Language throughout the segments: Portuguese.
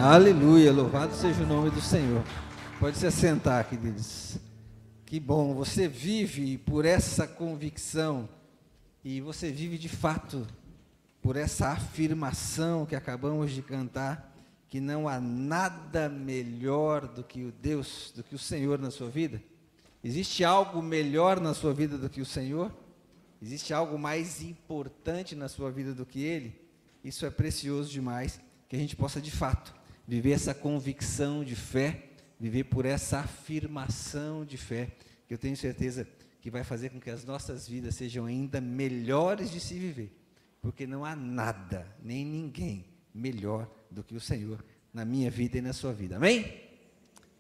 Aleluia, louvado seja o nome do Senhor. Pode se assentar, queridos. Que bom, você vive por essa convicção e você vive de fato por essa afirmação que acabamos de cantar, que não há nada melhor do que o Deus, do que o Senhor na sua vida. Existe algo melhor na sua vida do que o Senhor? Existe algo mais importante na sua vida do que Ele? Isso é precioso demais, que a gente possa de fato viver essa convicção de fé, viver por essa afirmação de fé, que eu tenho certeza que vai fazer com que as nossas vidas sejam ainda melhores de se viver, porque não há nada, nem ninguém melhor do que o Senhor na minha vida e na sua vida, amém?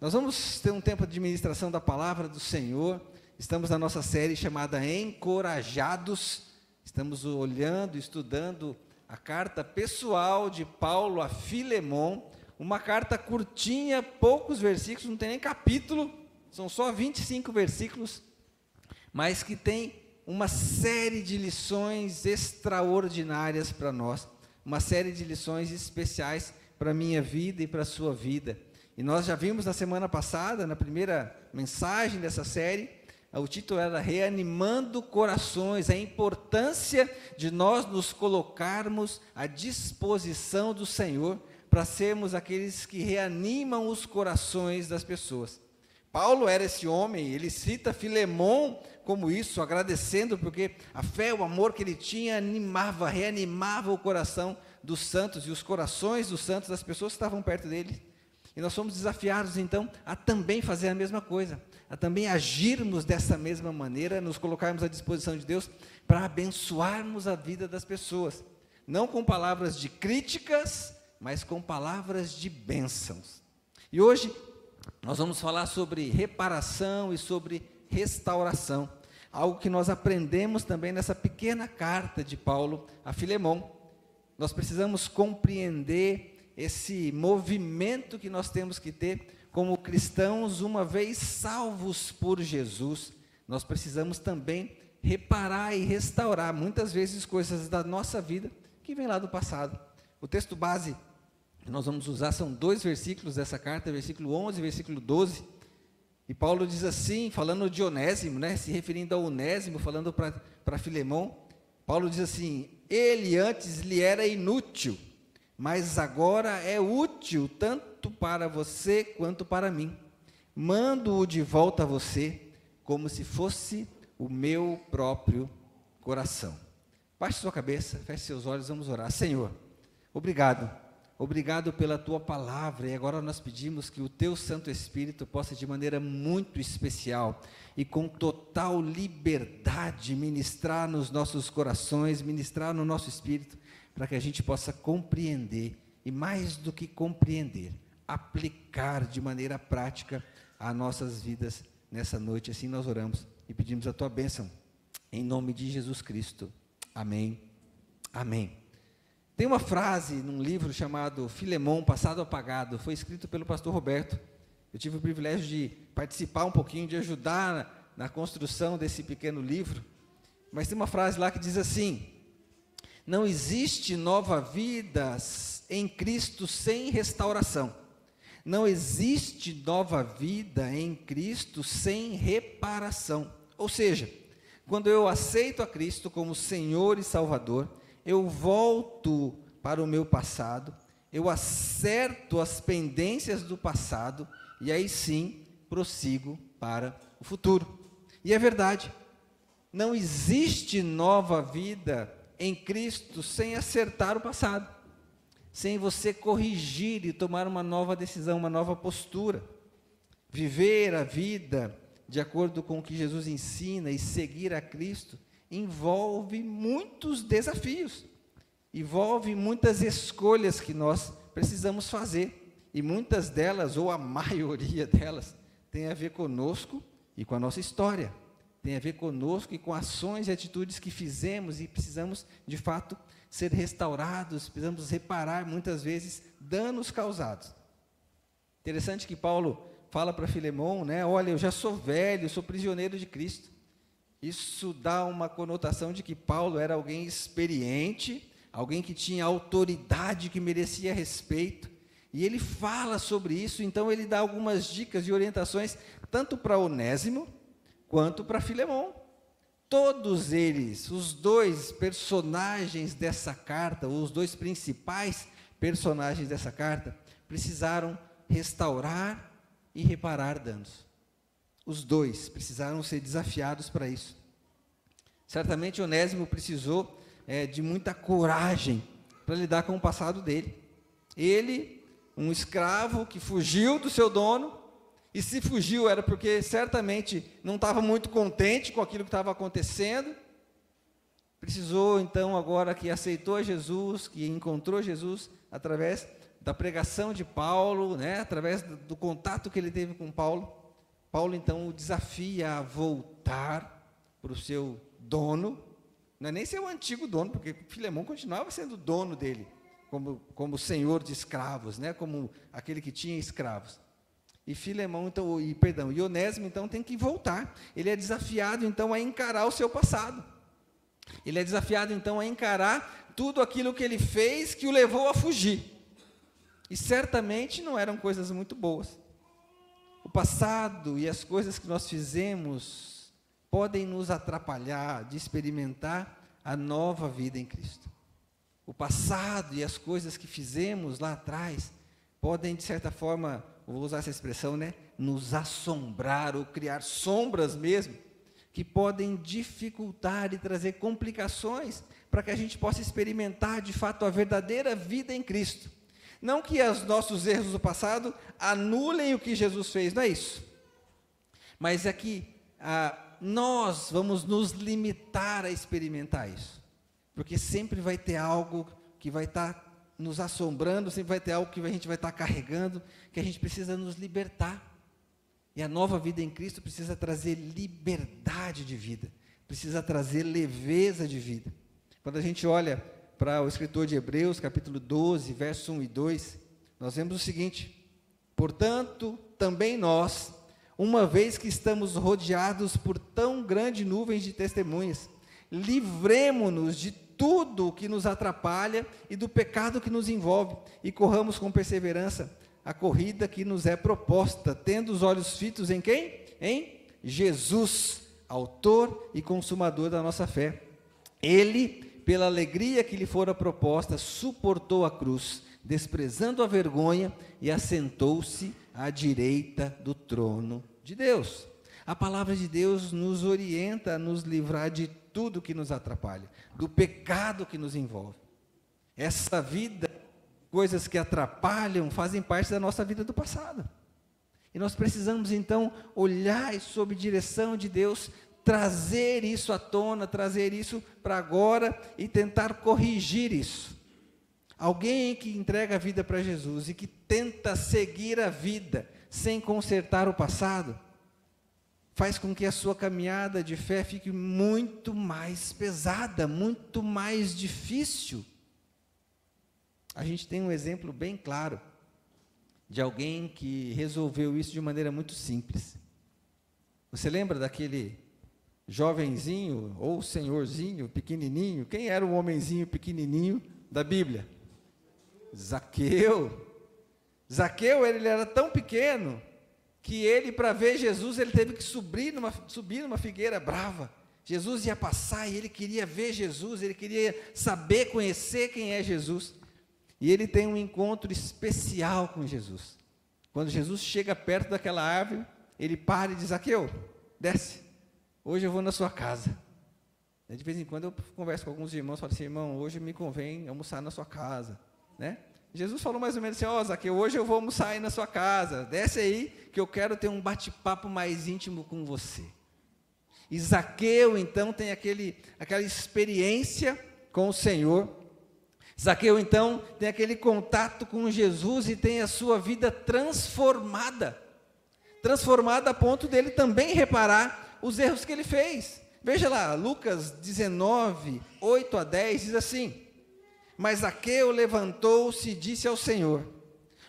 Nós vamos ter um tempo de ministração da palavra do Senhor, estamos na nossa série chamada Encorajados, estamos olhando, estudando a carta pessoal de Paulo a Filemon, uma carta curtinha, poucos versículos, não tem nem capítulo, são só 25 versículos, mas que tem uma série de lições extraordinárias para nós, uma série de lições especiais para a minha vida e para a sua vida. E nós já vimos na semana passada, na primeira mensagem dessa série, o título era Reanimando Corações, a importância de nós nos colocarmos à disposição do Senhor, para sermos aqueles que reanimam os corações das pessoas. Paulo era esse homem, ele cita Filemon como isso, agradecendo, porque a fé, o amor que ele tinha, animava, reanimava o coração dos santos, e os corações dos santos, das pessoas que estavam perto dele. E nós somos desafiados, então, a também fazer a mesma coisa, a também agirmos dessa mesma maneira, nos colocarmos à disposição de Deus, para abençoarmos a vida das pessoas, não com palavras de críticas, mas com palavras de bênçãos. E hoje nós vamos falar sobre reparação e sobre restauração, algo que nós aprendemos também nessa pequena carta de Paulo a Filemon. Nós precisamos compreender esse movimento que nós temos que ter como cristãos, uma vez salvos por Jesus. Nós precisamos também reparar e restaurar muitas vezes coisas da nossa vida que vem lá do passado. O texto base que nós vamos usar são 2 versículos dessa carta, versículo 11 e versículo 12, e Paulo diz assim, falando de Onésimo, se referindo a Onésimo, falando para Filemon, Paulo diz assim: ele antes lhe era inútil, mas agora é útil, tanto para você quanto para mim, mando-o de volta a você, como se fosse o meu próprio coração. Baixe sua cabeça, feche seus olhos, vamos orar. Senhor, obrigado pela Tua palavra, e agora nós pedimos que o Teu Santo Espírito possa de maneira muito especial e com total liberdade ministrar nos nossos corações, ministrar no nosso espírito, para que a gente possa compreender, e mais do que compreender, aplicar de maneira prática as nossas vidas nessa noite. Assim nós oramos e pedimos a Tua bênção, em nome de Jesus Cristo, amém, amém. Tem uma frase num livro chamado Filemon, Passado Apagado, foi escrito pelo pastor Roberto. Eu tive o privilégio de participar um pouquinho, de ajudar na construção desse pequeno livro, mas tem uma frase lá que diz assim: não existe nova vida em Cristo sem restauração, não existe nova vida em Cristo sem reparação. Ou seja, quando eu aceito a Cristo como Senhor e Salvador, eu volto para o meu passado, eu acerto as pendências do passado, e aí sim, prossigo para o futuro. E é verdade, não existe nova vida em Cristo sem acertar o passado, sem você corrigir e tomar uma nova decisão, uma nova postura. Viver a vida de acordo com o que Jesus ensina e seguir a Cristo envolve muitos desafios, envolve muitas escolhas que nós precisamos fazer, e muitas delas, ou a maioria delas, tem a ver conosco e com a nossa história, tem a ver conosco e com ações e atitudes que fizemos, e precisamos de fato ser restaurados, precisamos reparar muitas vezes danos causados. Interessante que Paulo fala para Filemon, olha, eu já sou velho, sou prisioneiro de Cristo. Isso dá uma conotação de que Paulo era alguém experiente, alguém que tinha autoridade, que merecia respeito, E ele fala sobre isso, então ele dá algumas dicas e orientações, tanto para Onésimo, quanto para Filemon. Todos eles, os dois personagens dessa carta, os dois principais personagens dessa carta, precisaram restaurar e reparar danos. Os dois precisaram ser desafiados para isso. Certamente Onésimo precisou de muita coragem para lidar com o passado dele. Ele, um escravo que fugiu do seu dono, e se fugiu era porque certamente não estava muito contente com aquilo que estava acontecendo. Precisou então, agora que aceitou Jesus, que encontrou Jesus através da pregação de Paulo, através do contato que ele teve com Paulo, Paulo então o desafia a voltar para o seu dono, não é nem seu antigo dono, porque Filemon continuava sendo dono dele, como senhor de escravos, como aquele que tinha escravos. E Filemon, então, e Onésimo, então, tem que voltar. Ele é desafiado, então, a encarar o seu passado. Ele é desafiado, então, a encarar tudo aquilo que ele fez que o levou a fugir. E certamente não eram coisas muito boas. O passado e as coisas que nós fizemos podem nos atrapalhar de experimentar a nova vida em Cristo. O passado e as coisas que fizemos lá atrás podem, de certa forma, vou usar essa expressão, nos assombrar ou criar sombras mesmo, que podem dificultar e trazer complicações para que a gente possa experimentar de fato a verdadeira vida em Cristo. Não que os nossos erros do passado anulem o que Jesus fez, não é isso. Mas é que nós vamos nos limitar a experimentar isso. Porque sempre vai ter algo que vai estar nos assombrando, sempre vai ter algo que a gente vai estar carregando, que a gente precisa nos libertar. E a nova vida em Cristo precisa trazer liberdade de vida, precisa trazer leveza de vida. Quando a gente olha para o escritor de Hebreus, capítulo 12, versos 1 e 2, nós vemos o seguinte: portanto, também nós, uma vez que estamos rodeados por tão grande nuvem de testemunhas, livremo-nos de tudo o que nos atrapalha e do pecado que nos envolve, e corramos com perseverança a corrida que nos é proposta, tendo os olhos fitos em quem? Em Jesus, autor e consumador da nossa fé. Ele, pela alegria que lhe fora proposta, suportou a cruz, desprezando a vergonha, e assentou-se à direita do trono de Deus. A palavra de Deus nos orienta a nos livrar de tudo que nos atrapalha, do pecado que nos envolve. Essa vida, coisas que atrapalham, fazem parte da nossa vida do passado. E nós precisamos, então, olhar sob direção de Deus, trazer isso à tona, trazer isso para agora e tentar corrigir isso. Alguém que entrega a vida para Jesus e que tenta seguir a vida sem consertar o passado, faz com que a sua caminhada de fé fique muito mais pesada, muito mais difícil. A gente tem um exemplo bem claro de alguém que resolveu isso de maneira muito simples. Você lembra daquele jovenzinho ou senhorzinho pequenininho? Quem era o homenzinho pequenininho da Bíblia? Zaqueu. Zaqueu, ele era tão pequeno que ele, para ver Jesus, ele teve que subir numa figueira brava. Jesus ia passar e ele queria ver Jesus, ele queria saber, conhecer quem é Jesus. E ele tem um encontro especial com Jesus. Quando Jesus chega perto daquela árvore, ele para e diz: Zaqueu, desce, hoje eu vou na sua casa. De vez em quando eu converso com alguns irmãos, falo assim: irmão, hoje me convém almoçar na sua casa, Jesus falou mais ou menos assim: Zaqueu, hoje eu vou almoçar aí na sua casa, desce aí, que eu quero ter um bate-papo mais íntimo com você. E Zaqueu, então, tem aquela experiência com o Senhor. Zaqueu, então, tem aquele contato com Jesus e tem a sua vida transformada a ponto dele também reparar os erros que ele fez. Veja lá, Lucas 19, 8 a 10, diz assim: mas Zaqueu levantou-se e disse ao Senhor: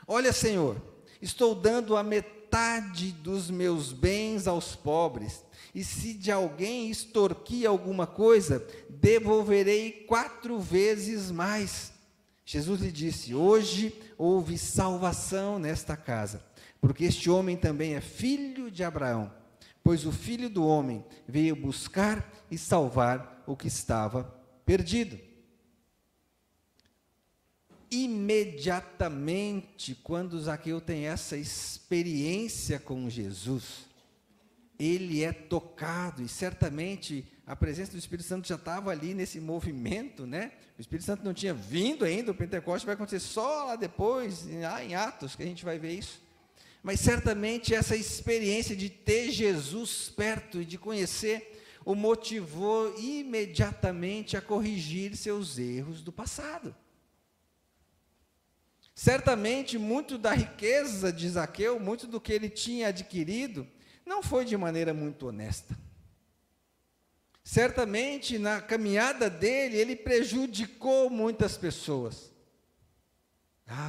olha, Senhor, estou dando a metade dos meus bens aos pobres, e se de alguém extorquir alguma coisa, devolverei 4 vezes mais. Jesus lhe disse: hoje houve salvação nesta casa, porque este homem também é filho de Abraão, pois o Filho do Homem veio buscar e salvar o que estava perdido. Imediatamente, quando Zaqueu tem essa experiência com Jesus, ele é tocado, e certamente a presença do Espírito Santo já estava ali nesse movimento, né? O Espírito Santo não tinha vindo ainda, o Pentecostes vai acontecer só lá depois, lá em Atos, que a gente vai ver isso. Mas certamente essa experiência de ter Jesus perto e de conhecer, o motivou imediatamente a corrigir seus erros do passado. Certamente, muito da riqueza de Zaqueu, muito do que ele tinha adquirido, não foi de maneira muito honesta. Certamente, na caminhada dele, ele prejudicou muitas pessoas.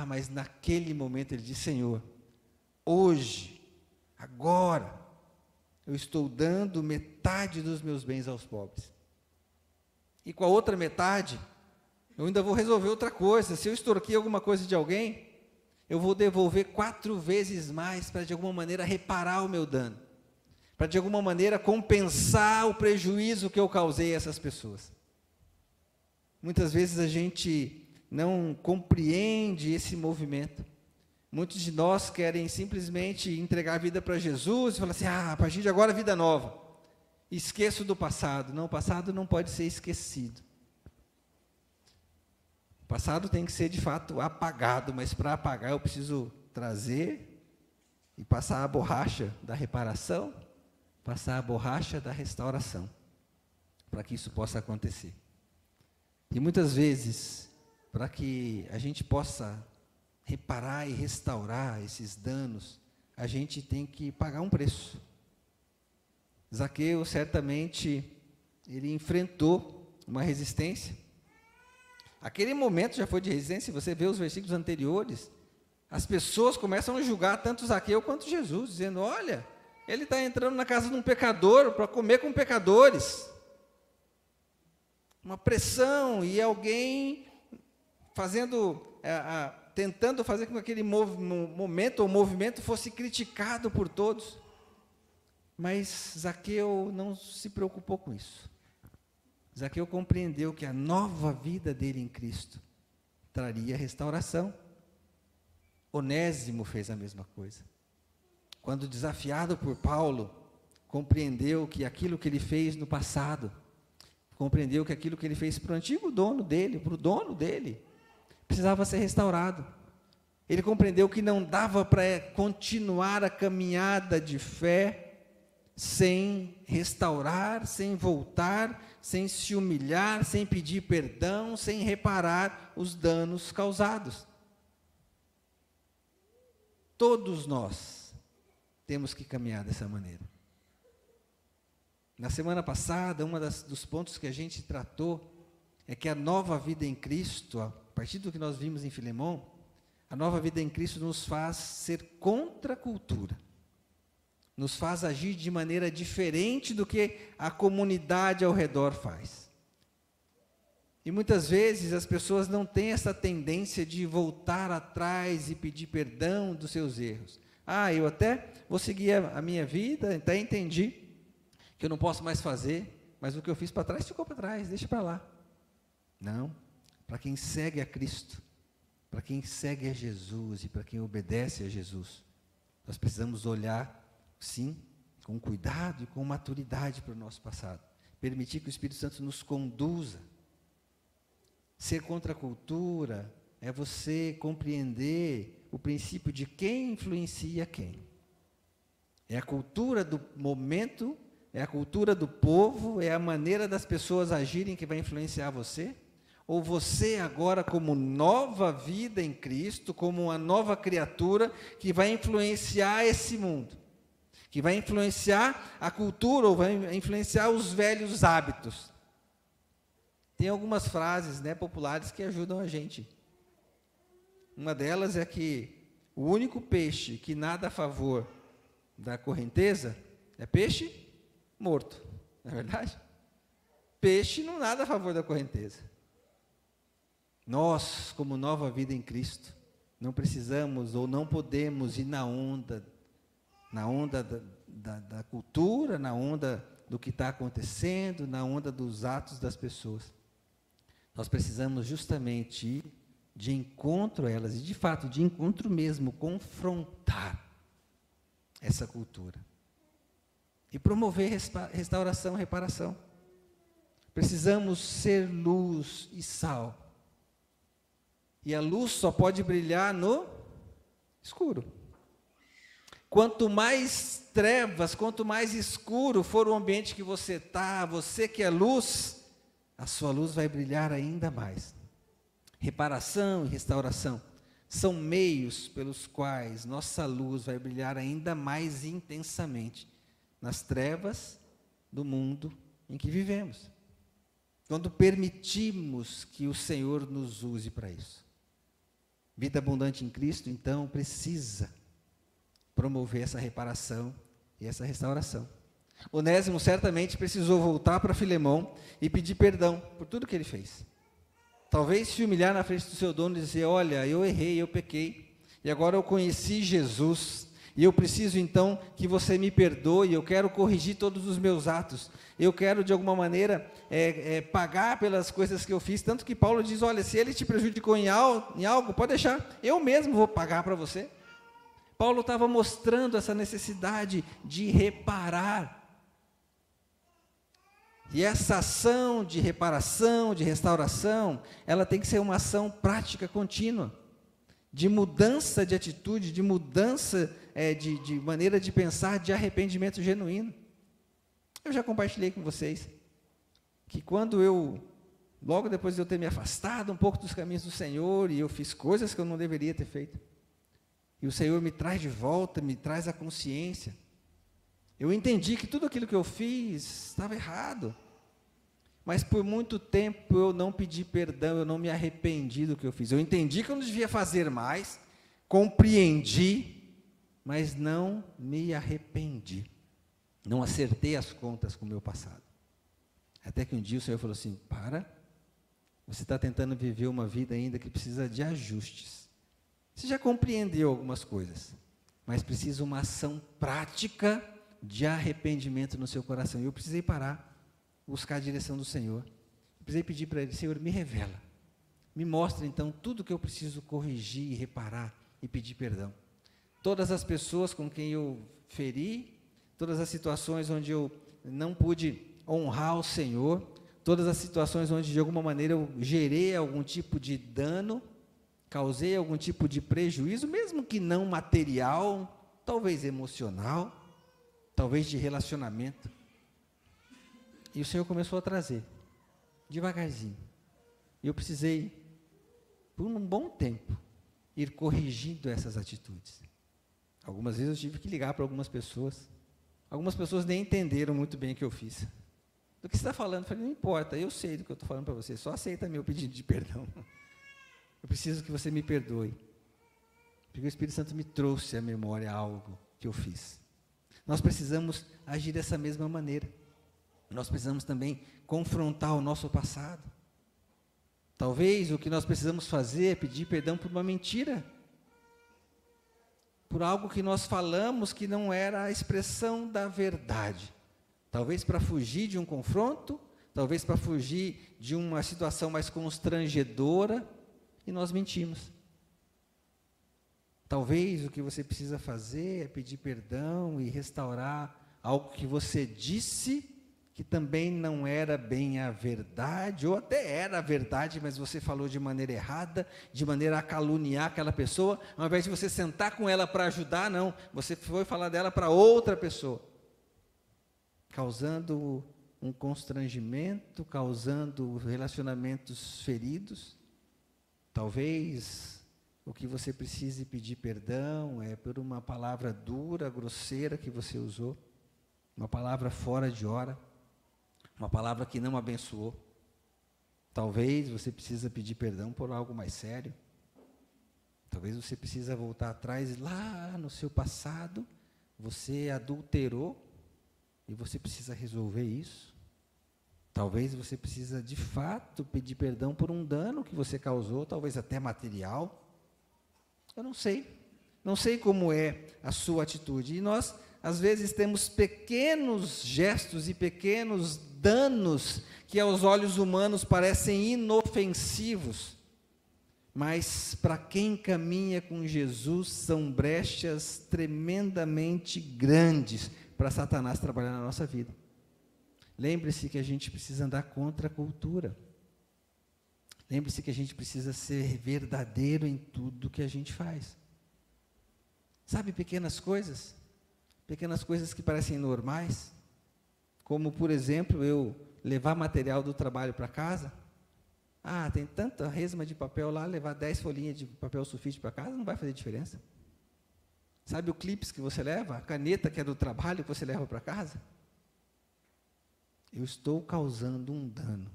Mas naquele momento ele disse: Senhor, hoje, agora, eu estou dando metade dos meus bens aos pobres. E com a outra metade, eu ainda vou resolver outra coisa. Se eu extorquir alguma coisa de alguém, eu vou devolver 4 vezes mais para de alguma maneira reparar o meu dano, para de alguma maneira compensar o prejuízo que eu causei a essas pessoas. Muitas vezes a gente não compreende esse movimento. Muitos de nós querem simplesmente entregar a vida para Jesus e falar assim: a partir de agora vida nova. Esqueço do passado. Não, o passado não pode ser esquecido. O passado tem que ser de fato apagado, mas para apagar eu preciso trazer e passar a borracha da reparação, passar a borracha da restauração, para que isso possa acontecer. E muitas vezes, para que a gente possa reparar e restaurar esses danos, a gente tem que pagar um preço. Zaqueu, certamente, ele enfrentou uma resistência. Aquele momento já foi de resistência. Se você vê os versículos anteriores, as pessoas começam a julgar tanto Zaqueu quanto Jesus, dizendo: olha, ele está entrando na casa de um pecador para comer com pecadores. Uma pressão, e alguém fazendo, tentando fazer com que aquele momento ou movimento fosse criticado por todos. Mas Zaqueu não se preocupou com isso. Zaqueu compreendeu que a nova vida dele em Cristo traria restauração. Onésimo fez a mesma coisa. Quando desafiado por Paulo, compreendeu que aquilo que ele fez no passado, compreendeu que aquilo que ele fez para o antigo dono dele, para o dono dele, precisava ser restaurado. Ele compreendeu que não dava para continuar a caminhada de fé sem restaurar, sem voltar, sem se humilhar, sem pedir perdão, sem reparar os danos causados. Todos nós temos que caminhar dessa maneira. Na semana passada, dos pontos que a gente tratou é que a nova vida em Cristo, a partir do que nós vimos em Filemão, a nova vida em Cristo nos faz ser contra a cultura. Nos faz agir de maneira diferente do que a comunidade ao redor faz. E muitas vezes as pessoas não têm essa tendência de voltar atrás e pedir perdão dos seus erros. Eu até vou seguir a minha vida, até entendi que eu não posso mais fazer, mas o que eu fiz para trás ficou para trás, deixa para lá. Não, para quem segue a Cristo, para quem segue a Jesus e para quem obedece a Jesus, nós precisamos olhar, sim, com cuidado e com maturidade para o nosso passado. Permitir que o Espírito Santo nos conduza. Ser contra a cultura é você compreender o princípio de quem influencia quem. É a cultura do momento, é a cultura do povo, é a maneira das pessoas agirem que vai influenciar você? Ou você agora, como nova vida em Cristo, como uma nova criatura, que vai influenciar esse mundo? Que vai influenciar a cultura, ou vai influenciar os velhos hábitos. Tem algumas frases, populares que ajudam a gente. Uma delas é que o único peixe que nada a favor da correnteza é peixe morto, não é verdade? Peixe não nada a favor da correnteza. Nós, como Nova Vida em Cristo, não precisamos ou não podemos ir na onda da cultura, na onda do que está acontecendo, na onda dos atos das pessoas. Nós precisamos justamente ir de encontro a elas, e de fato, de encontro mesmo, confrontar essa cultura. E promover restauração, reparação. Precisamos ser luz e sal. E a luz só pode brilhar no escuro. Quanto mais trevas, quanto mais escuro for o ambiente que você está, você que é luz, a sua luz vai brilhar ainda mais. Reparação e restauração são meios pelos quais nossa luz vai brilhar ainda mais intensamente nas trevas do mundo em que vivemos. Quando permitimos que o Senhor nos use para isso. Vida abundante em Cristo, então, precisa promover essa reparação e essa restauração. Onésimo certamente precisou voltar para Filemão e pedir perdão por tudo que ele fez. Talvez se humilhar na frente do seu dono e dizer: olha, eu errei, eu pequei, e agora eu conheci Jesus, e eu preciso então que você me perdoe, eu quero corrigir todos os meus atos, eu quero de alguma maneira pagar pelas coisas que eu fiz, tanto que Paulo diz: olha, se ele te prejudicou em algo, pode deixar, eu mesmo vou pagar para você. Paulo estava mostrando essa necessidade de reparar. E essa ação de reparação, de restauração, ela tem que ser uma ação prática, contínua, de mudança de atitude, de mudança de maneira de pensar, de arrependimento genuíno. Eu já compartilhei com vocês que quando logo depois de eu ter me afastado um pouco dos caminhos do Senhor, e eu fiz coisas que eu não deveria ter feito, e o Senhor me traz de volta, me traz a consciência, eu entendi que tudo aquilo que eu fiz estava errado, mas por muito tempo eu não pedi perdão, eu não me arrependi do que eu fiz. Eu entendi que eu não devia fazer mais, compreendi, mas não me arrependi. Não acertei as contas com o meu passado. Até que um dia o Senhor falou assim: você está tentando viver uma vida ainda que precisa de ajustes. Você já compreendeu algumas coisas, mas precisa uma ação prática de arrependimento no seu coração. E eu precisei parar, buscar a direção do Senhor. Eu precisei pedir para Ele: Senhor, me revela, me mostra então tudo que eu preciso corrigir, reparar e pedir perdão. Todas as pessoas com quem eu feri, todas as situações onde eu não pude honrar o Senhor, todas as situações onde de alguma maneira eu gerei algum tipo de dano, causei algum tipo de prejuízo, mesmo que não material, talvez emocional, talvez de relacionamento. E o Senhor começou a trazer, devagarzinho. E eu precisei, por um bom tempo, ir corrigindo essas atitudes. Algumas vezes eu tive que ligar para algumas pessoas. Algumas pessoas nem entenderam muito bem o que eu fiz. Do que você está falando? Eu falei: não importa, eu sei do que eu estou falando para você, só aceita meu pedido de perdão. Eu preciso que você me perdoe. Porque o Espírito Santo me trouxe à memória algo que eu fiz. Nós precisamos agir dessa mesma maneira. Nós precisamos também confrontar o nosso passado. Talvez o que nós precisamos fazer é pedir perdão por uma mentira, por algo que nós falamos que não era a expressão da verdade. Talvez para fugir de um confronto, talvez para fugir de uma situação mais constrangedora, e nós mentimos. Talvez o que você precisa fazer é pedir perdão e restaurar algo que você disse que também não era bem a verdade, ou até era a verdade, mas você falou de maneira errada, de maneira a caluniar aquela pessoa. Ao invés de você sentar com ela para ajudar, não, você foi falar dela para outra pessoa, causando um constrangimento, causando relacionamentos feridos. Talvez o que você precise pedir perdão é por uma palavra dura, grosseira que você usou, uma palavra fora de hora, uma palavra que não abençoou. Talvez você precisa pedir perdão por algo mais sério. Talvez você precisa voltar atrás, lá no seu passado, você adulterou, e você precisa resolver isso. Talvez você precisa, de fato, pedir perdão por um dano que você causou, talvez até material. Eu não sei. Não sei como é a sua atitude. E nós, às vezes, temos pequenos gestos e pequenos danos que aos olhos humanos parecem inofensivos, mas para quem caminha com Jesus são brechas tremendamente grandes para Satanás trabalhar na nossa vida. Lembre-se que a gente precisa andar contra a cultura. Lembre-se que a gente precisa ser verdadeiro em tudo que a gente faz. Sabe, pequenas coisas que parecem normais, como, por exemplo, eu levar material do trabalho para casa. Tem tanta resma de papel lá, levar 10 folhinhas de papel sulfite para casa não vai fazer diferença. Sabe o clips que você leva, a caneta que é do trabalho que você leva para casa? Eu estou causando um dano.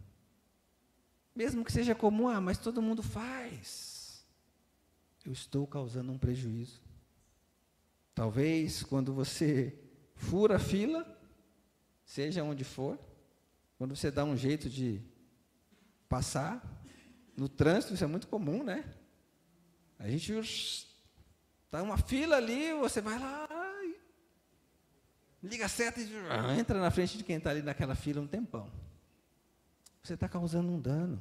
Mesmo que seja comum, mas todo mundo faz. Eu estou causando um prejuízo. Talvez quando você fura a fila, seja onde for, quando você dá um jeito de passar, no trânsito, isso é muito comum, né? A gente está uma fila ali, você vai lá, liga a seta e entra na frente de quem está ali naquela fila um tempão. Você está causando um dano.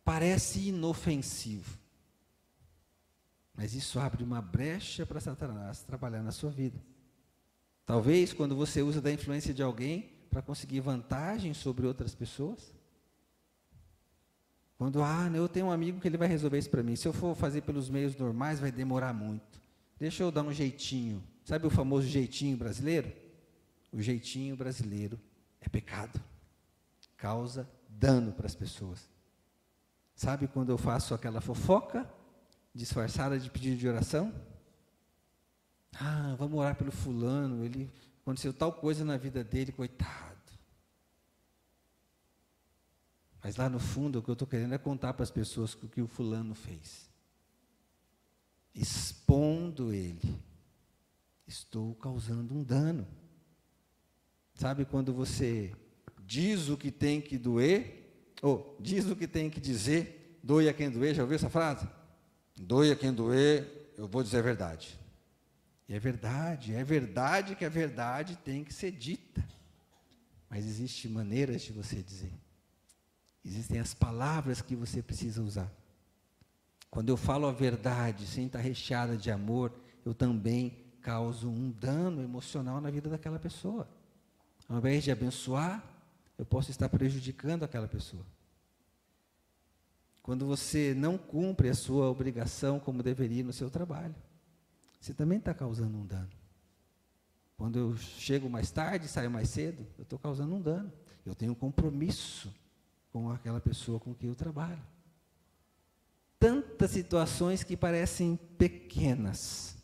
Parece inofensivo, mas isso abre uma brecha para Satanás trabalhar na sua vida. Talvez quando você usa da influência de alguém para conseguir vantagem sobre outras pessoas. Quando, eu tenho um amigo que ele vai resolver isso para mim. Se eu for fazer pelos meios normais, vai demorar muito. Deixa eu dar um jeitinho. Sabe o famoso jeitinho brasileiro? O jeitinho brasileiro é pecado. Causa dano para as pessoas. Sabe quando eu faço aquela fofoca disfarçada de pedido de oração? Vamos orar pelo fulano, ele aconteceu tal coisa na vida dele, coitado. Mas lá no fundo, o que eu estou querendo é contar para as pessoas o que o fulano fez. Expondo ele, estou causando um dano. Sabe quando você diz o que tem que doer, ou diz o que tem que dizer, doe a quem doer, já ouviu essa frase? Doe a quem doer, eu vou dizer a verdade. E é verdade que a verdade tem que ser dita. Mas existem maneiras de você dizer. Existem as palavras que você precisa usar. Quando eu falo a verdade sem estar recheada de amor, eu também causo um dano emocional na vida daquela pessoa. Ao invés de abençoar, eu posso estar prejudicando aquela pessoa. Quando você não cumpre a sua obrigação como deveria no seu trabalho, você também está causando um dano. Quando eu chego mais tarde, saio mais cedo, eu estou causando um dano. Eu tenho um compromisso com aquela pessoa com quem eu trabalho. Tantas situações que parecem pequenas,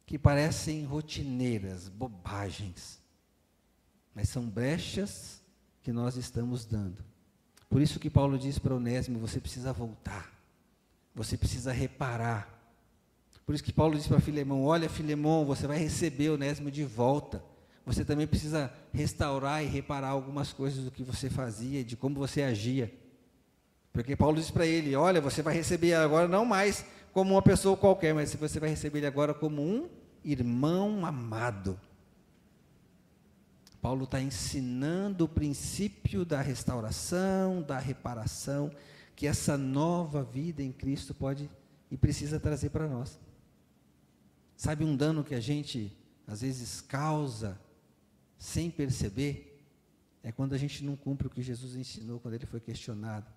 que parecem rotineiras, bobagens, mas são brechas que nós estamos dando. Por isso que Paulo diz para Onésimo, você precisa voltar, você precisa reparar. Por isso que Paulo diz para Filemão, olha Filemão, você vai receber Onésimo de volta. Você também precisa restaurar e reparar algumas coisas do que você fazia, de como você agia. Porque Paulo diz para ele, olha, você vai receber agora não mais como uma pessoa qualquer, mas você vai receber ele agora como um irmão amado. Paulo está ensinando o princípio da restauração, da reparação, que essa nova vida em Cristo pode e precisa trazer para nós. Sabe um dano que a gente, às vezes, causa sem perceber? É quando a gente não cumpre o que Jesus ensinou quando ele foi questionado.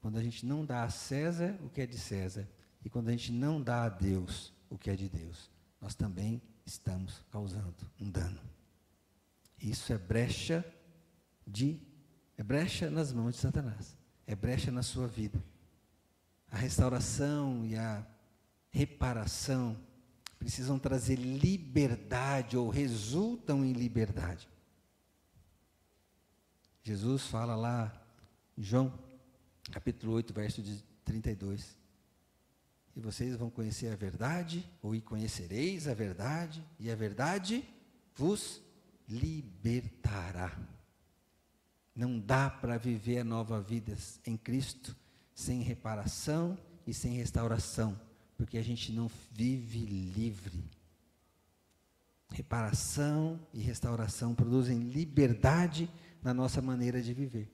Quando a gente não dá a César o que é de César. E quando a gente não dá a Deus o que é de Deus. Nós também estamos causando um dano. Isso é brecha nas mãos de Satanás. É brecha na sua vida. A restauração e a reparação precisam trazer liberdade ou resultam em liberdade. Jesus fala lá em João, capítulo 8, verso 32. E vocês vão conhecer a verdade, ou conhecereis a verdade, e a verdade vos libertará. Não dá para viver a nova vida em Cristo sem reparação e sem restauração, porque a gente não vive livre. Reparação e restauração produzem liberdade na nossa maneira de viver.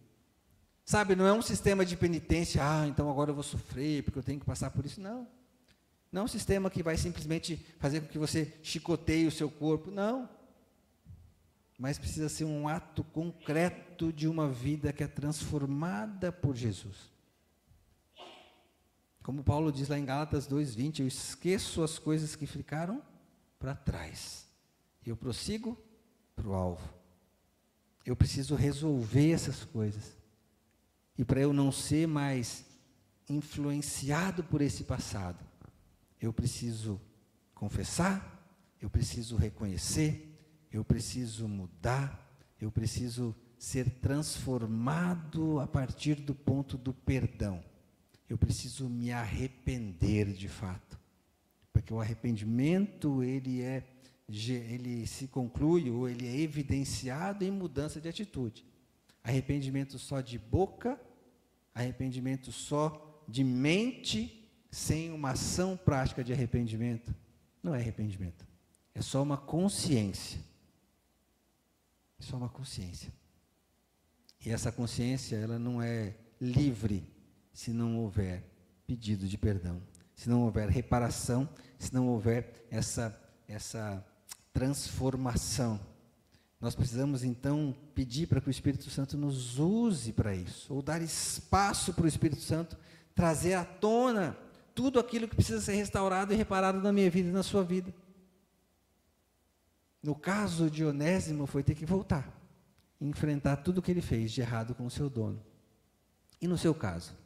Sabe, não é um sistema de penitência, então agora eu vou sofrer, porque eu tenho que passar por isso. Não. Não é um sistema que vai simplesmente fazer com que você chicoteie o seu corpo. Não. Mas precisa ser um ato concreto de uma vida que é transformada por Jesus. Como Paulo diz lá em Gálatas 2:20, eu esqueço as coisas que ficaram para trás. Eu prossigo para o alvo. Eu preciso resolver essas coisas. E para eu não ser mais influenciado por esse passado, eu preciso confessar, eu preciso reconhecer, eu preciso mudar, eu preciso ser transformado a partir do ponto do perdão. Eu preciso me arrepender de fato. Porque o arrependimento, ele se conclui, ou ele é evidenciado em mudança de atitude. Arrependimento só de boca, arrependimento só de mente, sem uma ação prática de arrependimento, não é arrependimento. É só uma consciência. É só uma consciência. E essa consciência, ela não é livre se não houver pedido de perdão, se não houver reparação, se não houver essa transformação. Nós precisamos, então, pedir para que o Espírito Santo nos use para isso, ou dar espaço para o Espírito Santo trazer à tona tudo aquilo que precisa ser restaurado e reparado na minha vida e na sua vida. No caso de Onésimo, foi ter que voltar e enfrentar tudo o que ele fez de errado com o seu dono. E no seu caso?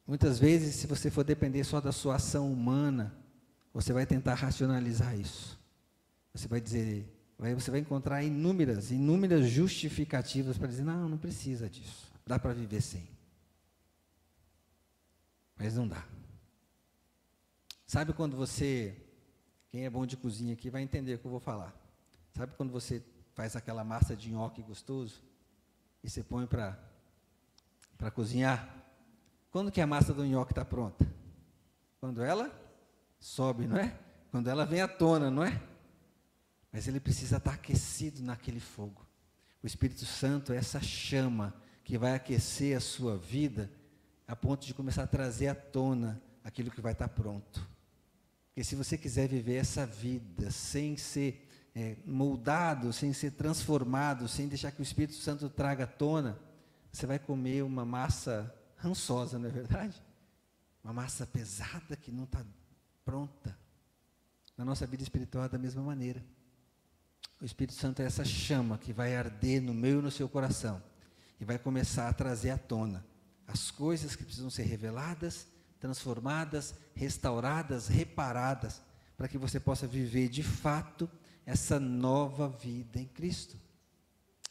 Muitas vezes, se você for depender só da sua ação humana, você vai tentar racionalizar isso. Você vai dizer, você vai encontrar inúmeras justificativas para dizer, não precisa disso, dá para viver sem. Mas não dá. Sabe quando quem é bom de cozinha aqui vai entender o que eu vou falar. Sabe quando você faz aquela massa de nhoque gostoso e você põe para cozinhar? Quando que a massa do nhoque está pronta? Quando ela sobe, não é? Quando ela vem à tona, não é? Mas ele precisa estar aquecido naquele fogo. O Espírito Santo é essa chama que vai aquecer a sua vida a ponto de começar a trazer à tona aquilo que vai estar pronto. Porque se você quiser viver essa vida sem ser moldado, sem ser transformado, sem deixar que o Espírito Santo traga à tona, você vai comer uma massa rançosa, não é verdade? Uma massa pesada que não está pronta. Na nossa vida espiritual é da mesma maneira. O Espírito Santo é essa chama que vai arder no meu e no seu coração e vai começar a trazer à tona as coisas que precisam ser reveladas, transformadas, restauradas, reparadas, para que você possa viver de fato essa nova vida em Cristo.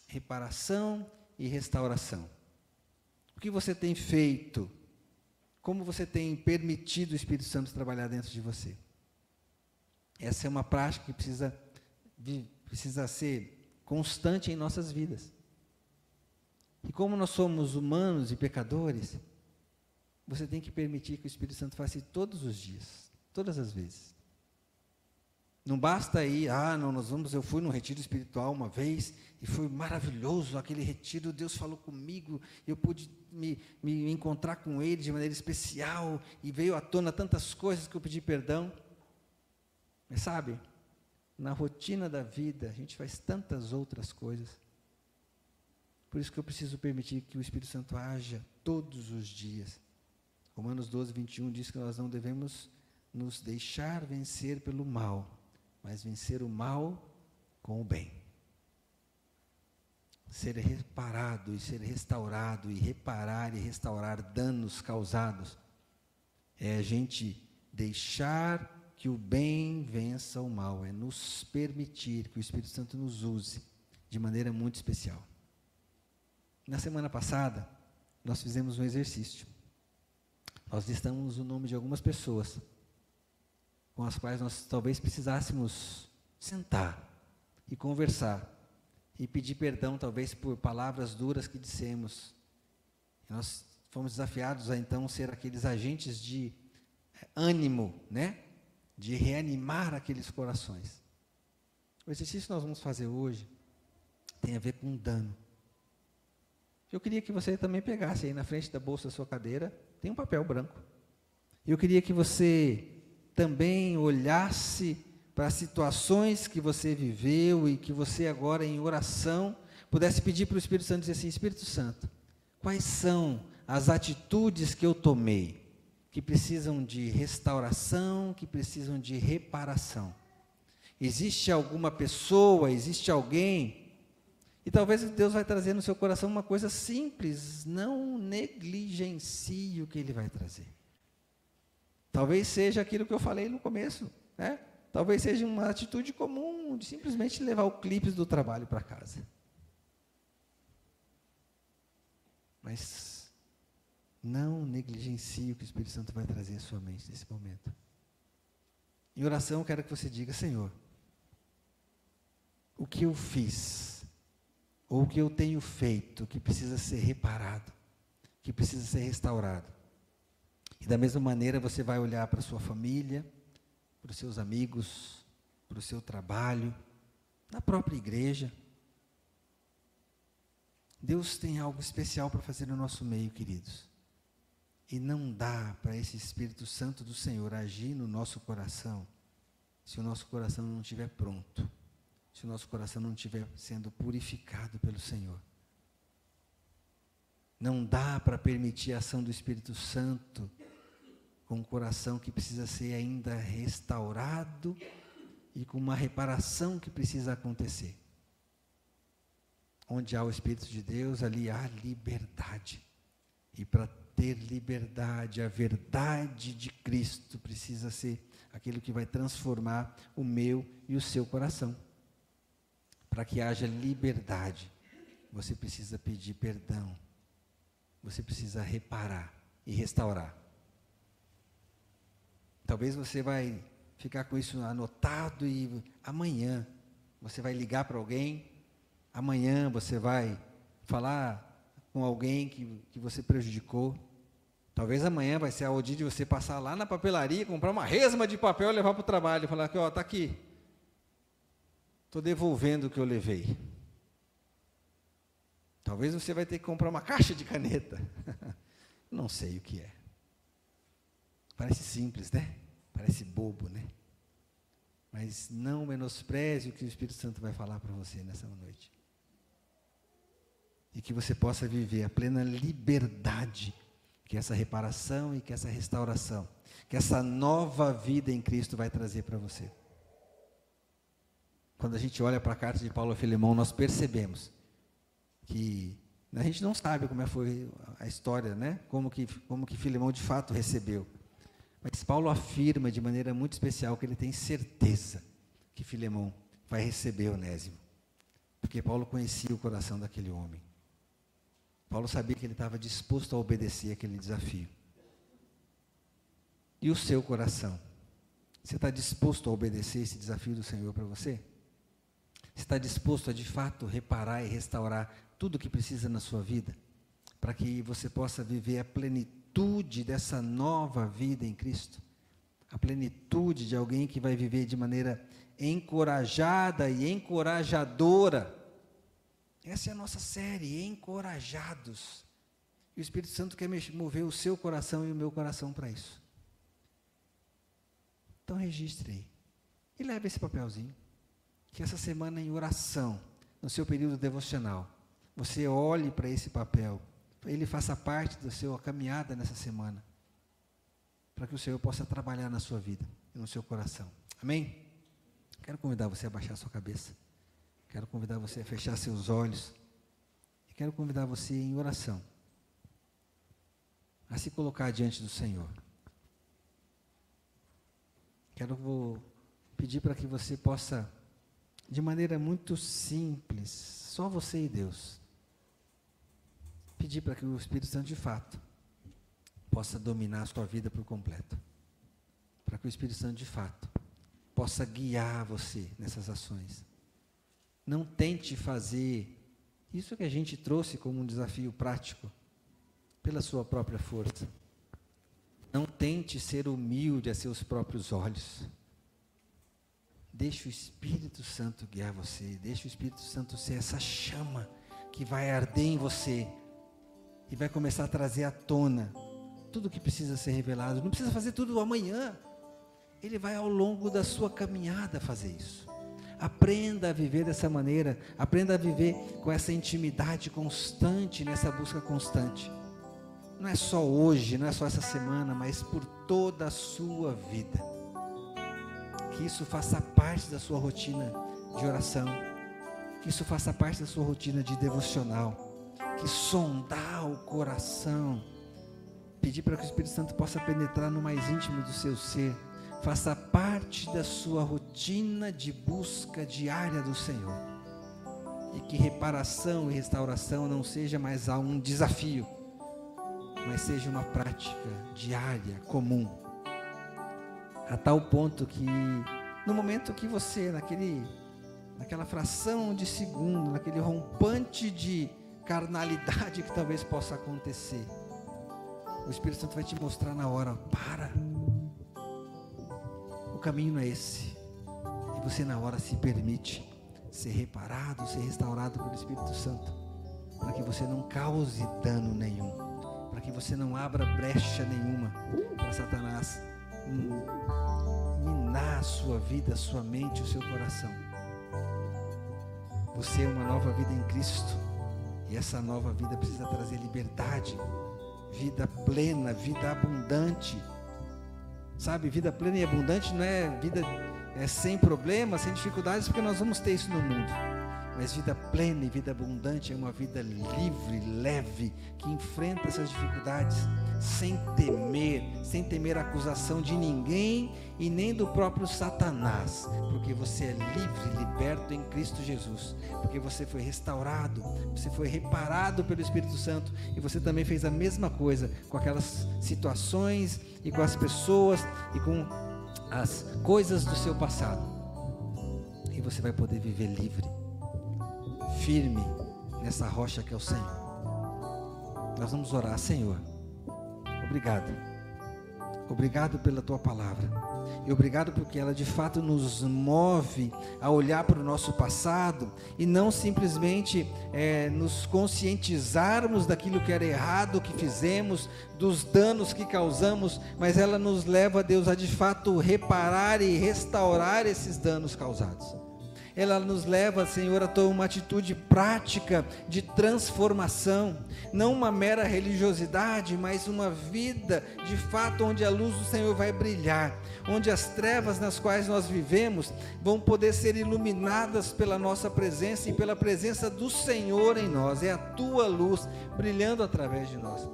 Reparação e restauração. O que você tem feito? Como você tem permitido o Espírito Santo trabalhar dentro de você? Essa é uma prática que precisa ser constante em nossas vidas. E como nós somos humanos e pecadores, você tem que permitir que o Espírito Santo faça isso todos os dias, todas as vezes. Não basta ir, eu fui num retiro espiritual uma vez, e foi maravilhoso aquele retiro, Deus falou comigo, eu pude me encontrar com Ele de maneira especial, e veio à tona tantas coisas que eu pedi perdão. Mas sabe, na rotina da vida, a gente faz tantas outras coisas. Por isso que eu preciso permitir que o Espírito Santo haja todos os dias. Romanos 12:21 diz que nós não devemos nos deixar vencer pelo mal, mas vencer o mal com o bem. Ser reparado e ser restaurado, e reparar e restaurar danos causados, é a gente deixar que o bem vença o mal, é nos permitir que o Espírito Santo nos use de maneira muito especial. Na semana passada, nós fizemos um exercício. Nós listamos o nome de algumas pessoas com as quais nós talvez precisássemos sentar e conversar e pedir perdão, talvez por palavras duras que dissemos. E nós fomos desafiados a então ser aqueles agentes de ânimo, né? De reanimar aqueles corações. O exercício que nós vamos fazer hoje tem a ver com dano. Eu queria que você também pegasse aí na frente da bolsa da sua cadeira, tem um papel branco. Eu queria que você também olhasse para as situações que você viveu e que você agora em oração pudesse pedir para o Espírito Santo, dizer assim: Espírito Santo, quais são as atitudes que eu tomei que precisam de restauração, que precisam de reparação? Existe alguma pessoa, existe alguém, e talvez Deus vai trazer no seu coração uma coisa simples, não negligencie o que Ele vai trazer. Talvez seja aquilo que eu falei no começo, né? Talvez seja uma atitude comum de simplesmente levar o clipes do trabalho para casa. Mas não negligencie o que o Espírito Santo vai trazer à sua mente nesse momento. Em oração, eu quero que você diga: Senhor, o que eu fiz, ou o que eu tenho feito, que precisa ser reparado, que precisa ser restaurado. E da mesma maneira você vai olhar para a sua família, para os seus amigos, para o seu trabalho, na própria igreja. Deus tem algo especial para fazer no nosso meio, queridos. E não dá para esse Espírito Santo do Senhor agir no nosso coração, se o nosso coração não estiver pronto, se o nosso coração não estiver sendo purificado pelo Senhor. Não dá para permitir a ação do Espírito Santo com um coração que precisa ser ainda restaurado e com uma reparação que precisa acontecer. Onde há o Espírito de Deus, ali há liberdade. E para ter liberdade, a verdade de Cristo precisa ser aquilo que vai transformar o meu e o seu coração. Para que haja liberdade, você precisa pedir perdão. Você precisa reparar e restaurar. Talvez você vai ficar com isso anotado e amanhã você vai ligar para alguém, amanhã você vai falar com alguém que você prejudicou. Talvez amanhã vai ser o dia de você passar lá na papelaria, comprar uma resma de papel e levar para o trabalho e falar que, ó, está aqui. Estou devolvendo o que eu levei. Talvez você vai ter que comprar uma caixa de caneta. Não sei o que é. Parece simples, né? Parece bobo, né? Mas não menospreze o que o Espírito Santo vai falar para você nessa noite. E que você possa viver a plena liberdade que essa reparação e que essa restauração, que essa nova vida em Cristo vai trazer para você. Quando a gente olha para a carta de Paulo a Filemão, nós percebemos que a gente não sabe como foi a história, né? Como que Filemão de fato recebeu. Mas Paulo afirma de maneira muito especial que ele tem certeza que Filemão vai receber Onésimo. Porque Paulo conhecia o coração daquele homem. Paulo sabia que ele estava disposto a obedecer aquele desafio. E o seu coração? Você está disposto a obedecer esse desafio do Senhor para você? Você está disposto a de fato reparar e restaurar tudo o que precisa na sua vida? Para que você possa viver a plenitude dessa nova vida em Cristo? A plenitude de alguém que vai viver de maneira encorajada e encorajadora. Essa é a nossa série, Encorajados. E o Espírito Santo quer mover o seu coração e o meu coração para isso. Então registre aí. E leve esse papelzinho. Que essa semana em oração, no seu período devocional, você olhe para esse papel. Ele faça parte da sua caminhada nessa semana. Para que o Senhor possa trabalhar na sua vida e no seu coração. Amém? Quero convidar você a baixar a sua cabeça. Quero convidar você a fechar seus olhos. E quero convidar você em oração a se colocar diante do Senhor. Quero pedir para que você possa, de maneira muito simples, só você e Deus, pedir para que o Espírito Santo de fato possa dominar a sua vida por completo. Para que o Espírito Santo de fato possa guiar você nessas ações. Não tente fazer isso que a gente trouxe como um desafio prático, pela sua própria força. Não tente ser humilde a seus próprios olhos. Deixe o Espírito Santo guiar você. Deixe o Espírito Santo ser essa chama que vai arder em você e vai começar a trazer à tona tudo que precisa ser revelado. Não precisa fazer tudo amanhã. Ele vai ao longo da sua caminhada fazer isso. Aprenda a viver dessa maneira. Aprenda a viver com essa intimidade constante, nessa busca constante. Não é só hoje, não é só essa semana, mas por toda a sua vida. Que isso faça parte da sua rotina de oração. Que isso faça parte da sua rotina de devocional. Que sondar o coração. Pedir para que o Espírito Santo possa penetrar no mais íntimo do seu ser. Faça parte da sua rotina de busca diária do Senhor. E que reparação e restauração não seja mais um desafio, mas seja uma prática diária, comum. A tal ponto que, no momento que você, naquela fração de segundo, naquele rompante de carnalidade que talvez possa acontecer, o Espírito Santo vai te mostrar na hora, para, o caminho não é esse. E você na hora se permite ser reparado, ser restaurado pelo Espírito Santo, para que você não cause dano nenhum, para que você não abra brecha nenhuma para Satanás minar a sua vida, a sua mente, o seu coração. Você é uma nova vida em Cristo, e essa nova vida precisa trazer liberdade, vida plena, vida abundante. Sabe, vida plena e abundante não é vida sem problemas, sem dificuldades, porque nós vamos ter isso no mundo. Mas vida plena e vida abundante é uma vida livre, leve, que enfrenta essas dificuldades sem temer a acusação de ninguém e nem do próprio Satanás, porque você é livre, liberto em Cristo Jesus, porque você foi restaurado, você foi reparado pelo Espírito Santo, e você também fez a mesma coisa com aquelas situações e com as pessoas e com as coisas do seu passado, e você vai poder viver livre, firme nessa rocha que é o Senhor. Nós vamos orar. Senhor, obrigado pela tua palavra, e obrigado porque ela de fato nos move a olhar para o nosso passado e não simplesmente nos conscientizarmos daquilo que era errado que fizemos, dos danos que causamos, mas ela nos leva, Deus, a de fato reparar e restaurar esses danos causados. Ela nos leva, Senhor, a tomar uma atitude prática de transformação, não uma mera religiosidade, mas uma vida de fato onde a luz do Senhor vai brilhar, onde as trevas nas quais nós vivemos vão poder ser iluminadas pela nossa presença e pela presença do Senhor em nós. É a tua luz brilhando através de nós.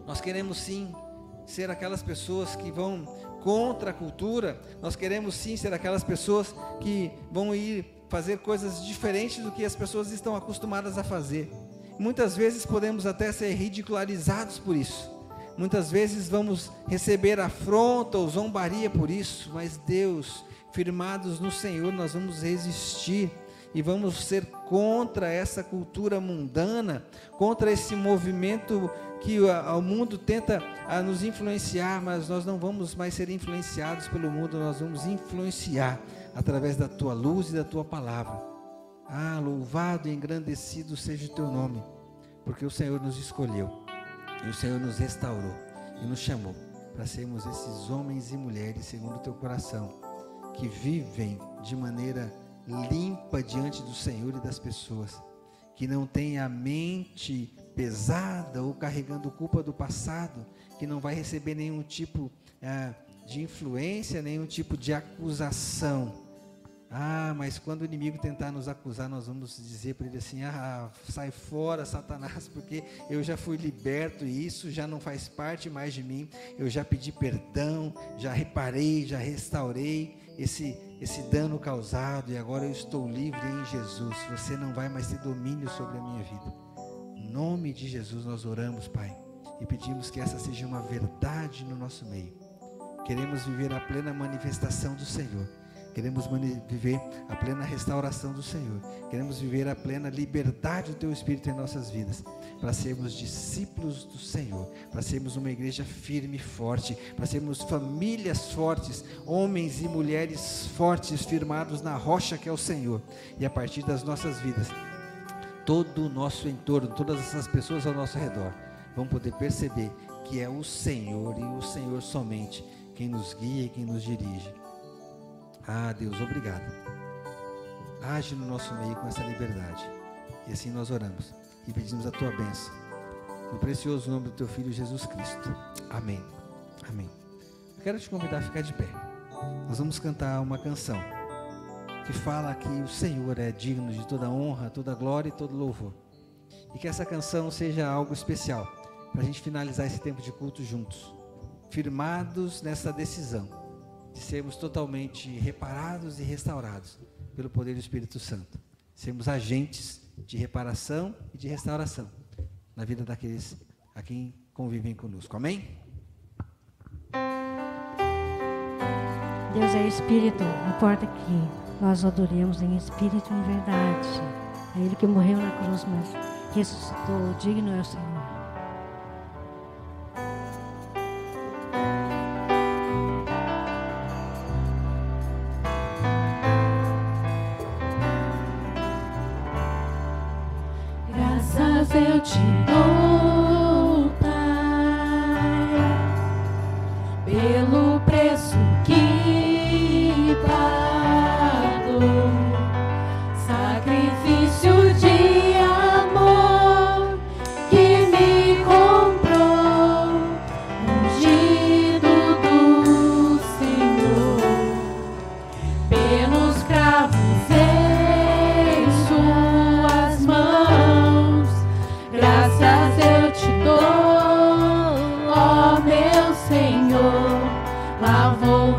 Nós queremos sim ser aquelas pessoas que vão contra a cultura. Nós queremos sim ser aquelas pessoas que vão ir fazer coisas diferentes do que as pessoas estão acostumadas a fazer. Muitas vezes podemos até ser ridicularizados por isso. Muitas vezes vamos receber afronta ou zombaria por isso. Mas Deus, firmados no Senhor, nós vamos resistir e vamos ser contra essa cultura mundana, contra esse movimento que o mundo tenta nos influenciar, mas nós não vamos mais ser influenciados pelo mundo, nós vamos influenciar através da tua luz e da tua palavra. Louvado e engrandecido seja o teu nome, porque o Senhor nos escolheu, e o Senhor nos restaurou, e nos chamou para sermos esses homens e mulheres segundo o teu coração, que vivem de maneira limpa diante do Senhor e das pessoas, que não tem a mente pesada ou carregando culpa do passado, que não vai receber nenhum tipo de influência, nenhum tipo de acusação. Mas quando o inimigo tentar nos acusar, nós vamos dizer para ele assim: sai fora, Satanás, porque eu já fui liberto e isso já não faz parte mais de mim. Eu já pedi perdão, já reparei, já restaurei esse dano causado, e agora eu estou livre em Jesus. Você não vai mais ter domínio sobre a minha vida. Em nome de Jesus nós oramos, Pai, e pedimos que essa seja uma verdade no nosso meio. Queremos viver a plena manifestação do Senhor, Queremos viver a plena restauração do Senhor. Queremos viver a plena liberdade do Teu Espírito em nossas vidas, para sermos discípulos do Senhor, para sermos uma igreja firme e forte, para sermos famílias fortes, homens e mulheres fortes, firmados na rocha que é o Senhor. E a partir das nossas vidas, todo o nosso entorno, todas essas pessoas ao nosso redor, vão poder perceber que é o Senhor e o Senhor somente quem nos guia e quem nos dirige. Ah, Deus, obrigado. Age no nosso meio com essa liberdade. E assim nós oramos e pedimos a Tua bênção, no precioso nome do Teu Filho Jesus Cristo. Amém. Amém. Eu quero te convidar a ficar de pé. Nós vamos cantar uma canção que fala que o Senhor é digno de toda honra, toda glória e todo louvor. E que essa canção seja algo especial para a gente finalizar esse tempo de culto juntos, firmados nessa decisão de sermos totalmente reparados e restaurados pelo poder do Espírito Santo. Sermos agentes de reparação e de restauração na vida daqueles a quem convivem conosco. Amém? Deus é Espírito, importa que nós adoremos em Espírito e em verdade. É Ele que morreu na cruz, mas ressuscitou, digno é o Senhor. Eu te dou, Pai, pelo preço que pagou, sacrifício de amor que me comprou, ungido do Senhor, pelos cravos em suas mãos. Graças eu te dou, ó meu Senhor, lavou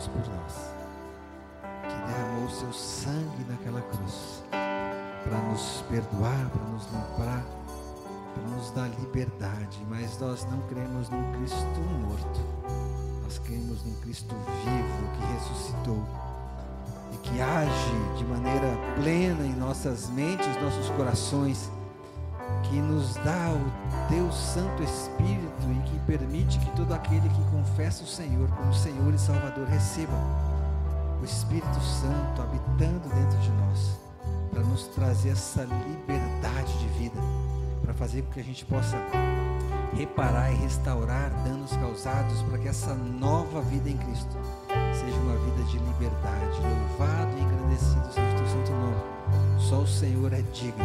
Deus por nós, que derramou o seu sangue naquela cruz, para nos perdoar, para nos limpar, para nos dar liberdade. Mas nós não cremos num Cristo morto, nós cremos num Cristo vivo, que ressuscitou e que age de maneira plena em nossas mentes, nossos corações, que nos dá o teu Santo Espírito e que permite que todo aquele que confessa o Senhor como Senhor e Salvador receba o Espírito Santo habitando dentro de nós, para nos trazer essa liberdade de vida, para fazer com que a gente possa reparar e restaurar danos causados, para que essa nova vida em Cristo seja uma vida de liberdade. Louvado e engrandecido seja o teu santo nome. Só o Senhor é digno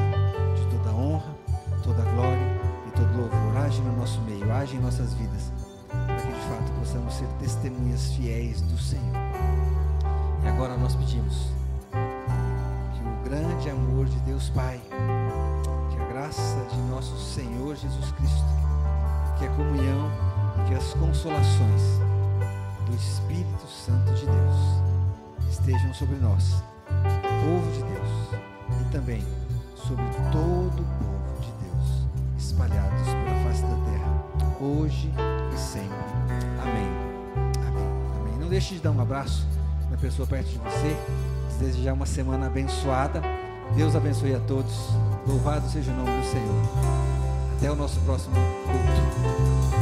de toda honra, toda glória e todo louvor. Age no nosso meio, age em nossas vidas, para que de fato possamos ser testemunhas fiéis do Senhor. E agora nós pedimos que o grande amor de Deus Pai, que a graça de nosso Senhor Jesus Cristo, que a comunhão e que as consolações do Espírito Santo de Deus estejam sobre nós, povo de Deus, e também sobre todo o povo de Deus, espalhados pela face da terra, hoje e sempre. Amém. Amém. Amém. Não deixe de dar um abraço na pessoa perto de você, desejar uma semana abençoada. Deus abençoe a todos. Louvado seja o nome do Senhor. Até o nosso próximo culto.